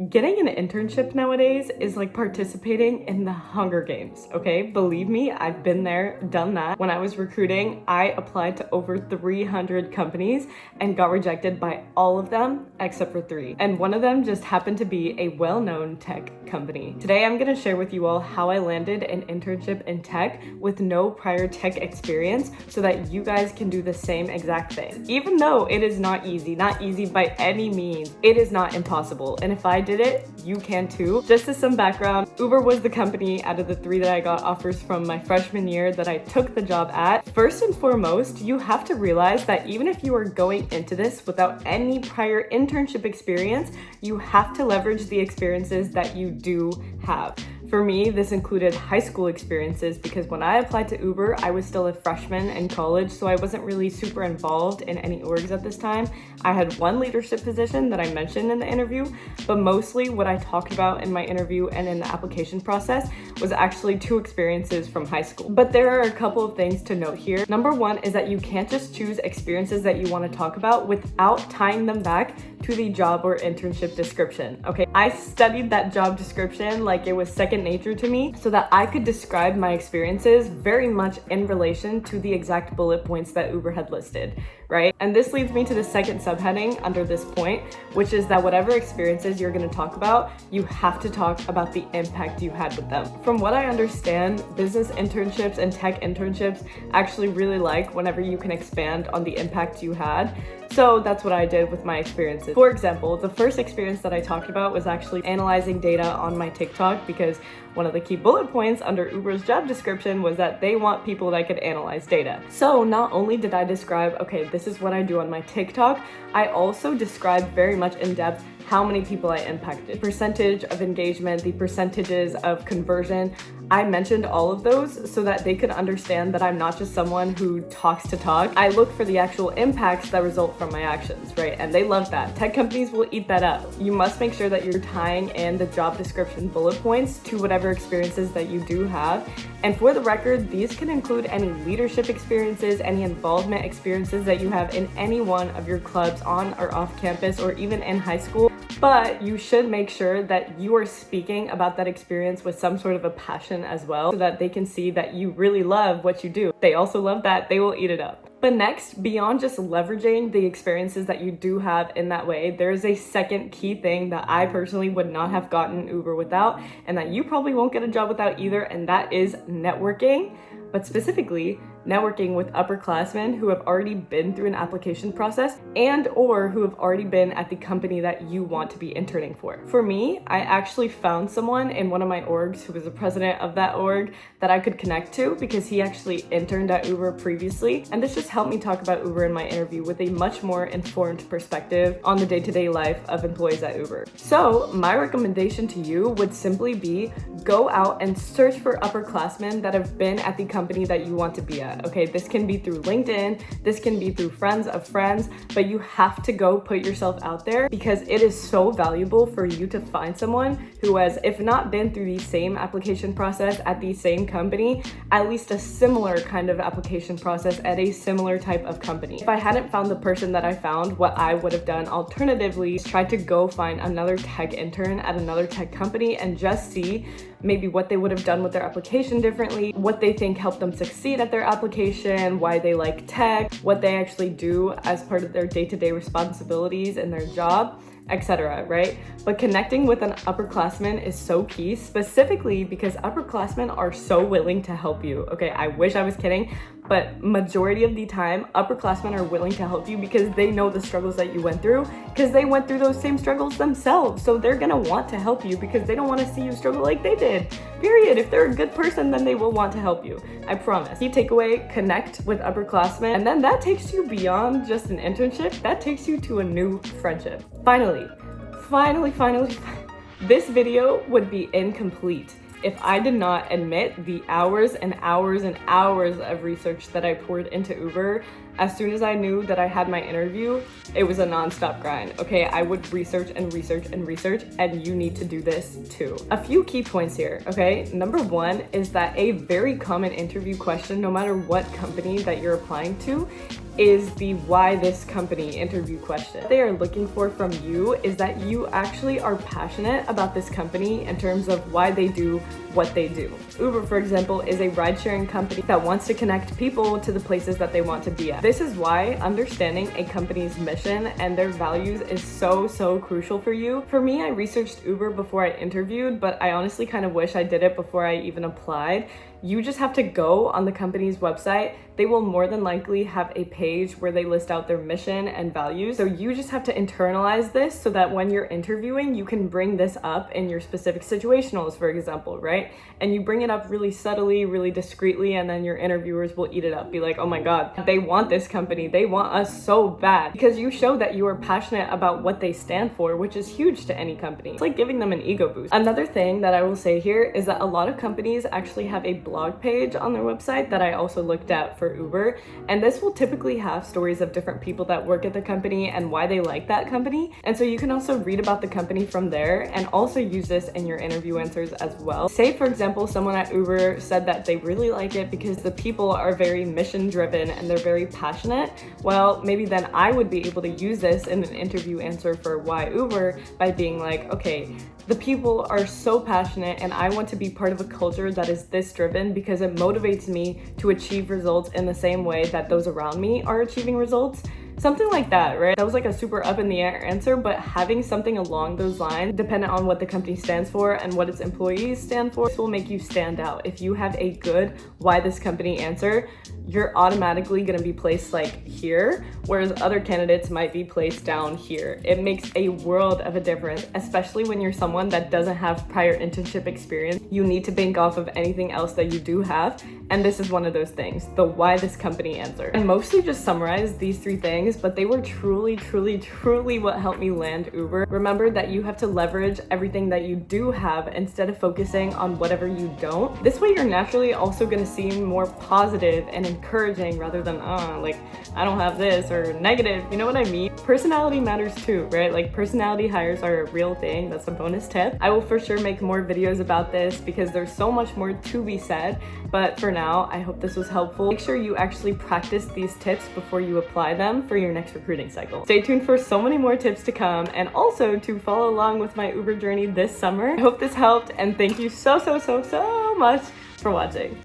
Getting an internship nowadays is like participating in the Hunger Games, okay? Believe me, I've been there, done that. When I was recruiting, I applied to over 300 companies and got rejected by all of them except for 3. And one of them just happened to be a well-known tech company. Today, I'm gonna share with you all how I landed an internship in tech with no prior tech experience so that you guys can do the same exact thing. Even though it is not easy by any means, it is not impossible. And if I did it, you can too. Just as some background, Uber was the company out of the 3 that I got offers from my freshman year that I took the job at. First and foremost, you have to realize that even if you are going into this without any prior internship experience, you have to leverage the experiences that you do have. For me, this included high school experiences because when I applied to Uber, I was still a freshman in college, so I wasn't really super involved in any orgs at this time. I had one leadership position that I mentioned in the interview, but mostly what I talked about in my interview and in the application process was actually 2 experiences from high school. But there are a couple of things to note here. Number 1 is that you can't just choose experiences that you want to talk about without tying them back to the job or internship description, okay? I studied that job description like it was second nature to me so that I could describe my experiences very much in relation to the exact bullet points that Uber had listed, right? And this leads me to the second subheading under this point, which is that whatever experiences you're gonna talk about, you have to talk about the impact you had with them. From what I understand, business internships and tech internships actually really like whenever you can expand on the impact you had. So that's what I did with my experiences. For example, the first experience that I talked about was actually analyzing data on my TikTok because one of the key bullet points under Uber's job description was that they want people that could analyze data. So not only did I describe, okay, this is what I do on my TikTok, I also described very much in depth how many people I impacted, percentage of engagement, the percentages of conversion. I mentioned all of those so that they could understand that I'm not just someone who talks to talk. I look for the actual impacts that result from my actions, right? And they love that. Tech companies will eat that up. You must make sure that you're tying in the job description bullet points to whatever experiences that you do have. And for the record, these can include any leadership experiences, any involvement experiences that you have in any one of your clubs on or off campus or even in high school. But you should make sure that you are speaking about that experience with some sort of a passion as well so that they can see that you really love what you do. They also love that, they will eat it up. But next, beyond just leveraging the experiences that you do have in that way, there's a second key thing that I personally would not have gotten Uber without, and that you probably won't get a job without either, and that is networking. But specifically, networking with upperclassmen who have already been through an application process and or who have already been at the company that you want to be interning for. For me, I actually found someone in one of my orgs who was the president of that org that I could connect to because he actually interned at Uber previously. And this just helped me talk about Uber in my interview with a much more informed perspective on the day-to-day life of employees at Uber. So my recommendation to you would simply be go out and search for upperclassmen that have been at the company that you want to be at. Okay, this can be through LinkedIn, this can be through friends of friends, but you have to go put yourself out there because it is so valuable for you to find someone who has, if not been through the same application process at the same company, at least a similar kind of application process at a similar type of company. If I hadn't found the person that I found, what I would have done alternatively is try to go find another tech intern at another tech company and just see maybe what they would have done with their application differently, what they think helped them succeed at their application, why they like tech, what they actually do as part of their day-to-day responsibilities in their job, etc., right? But connecting with an upperclassman is so key, specifically because upperclassmen are so willing to help you. Okay, I wish I was kidding, but majority of the time, upperclassmen are willing to help you because they know the struggles that you went through, because they went through those same struggles themselves. So they're gonna want to help you because they don't want to see you struggle like they did. Period. If they're a good person, then they will want to help you. I promise. Key takeaway, connect with upperclassmen, and then that takes you beyond just an internship. That takes you to a new friendship. Finally, this video would be incomplete if I did not admit the hours and hours and hours of research that I poured into Uber as soon as I knew that I had my interview, it was a non-stop grind, okay? I would research and research and research, and you need to do this too. A few key points here, okay? Number one is that a very common interview question, no matter what company that you're applying to, is the why this company interview question. What they are looking for from you is that you actually are passionate about this company in terms of why they do what they do. Uber, for example, is a ride-sharing company that wants to connect people to the places that they want to be at. This is why understanding a company's mission and their values is so crucial for you. For me, I researched Uber before I interviewed, but I honestly kind of wish I did it before I even applied. You just have to go on the company's website. They will more than likely have a page where they list out their mission and values. So you just have to internalize this so that when you're interviewing, you can bring this up in your specific situationals, for example, right? And you bring it up really subtly, really discreetly, and then your interviewers will eat it up. Be like, oh my God, they want this company. They want us so bad, because you show that you are passionate about what they stand for, which is huge to any company. It's like giving them an ego boost. Another thing that I will say here is that a lot of companies actually have a blog page on their website that I also looked at for Uber, and this will typically have stories of different people that work at the company and why they like that company. And so you can also read about the company from there and also use this in your interview answers as well. Say, for example, someone at Uber said that they really like it because the people are very mission driven and they're very passionate. Well, maybe then I would be able to use this in an interview answer for why Uber by being like, okay, the people are so passionate and I want to be part of a culture that is this driven because it motivates me to achieve results in the same way that those around me are achieving results. Something like that, right? That was like a super up in the air answer, but having something along those lines, dependent on what the company stands for and what its employees stand for, this will make you stand out. If you have a good why this company answer, you're automatically gonna be placed like here, whereas other candidates might be placed down here. It makes a world of a difference, especially when you're someone that doesn't have prior internship experience. You need to bank off of anything else that you do have, and this is one of those things, the why this company answer. I mostly just summarized these three things, but they were truly what helped me land Uber. Remember that you have to leverage everything that you do have instead of focusing on whatever you don't. This way you're naturally also gonna seem more positive and encouraging rather than, like, I don't have this, or negative, you know what I mean? Personality matters too, right? Like, personality hires are a real thing. That's a bonus tip. I will for sure make more videos about this because there's so much more to be said, but for now, I hope this was helpful. Make sure you actually practice these tips before you apply them for your next recruiting cycle. Stay tuned for so many more tips to come, and also to follow along with my Uber journey this summer. I hope this helped, and thank you so much for watching.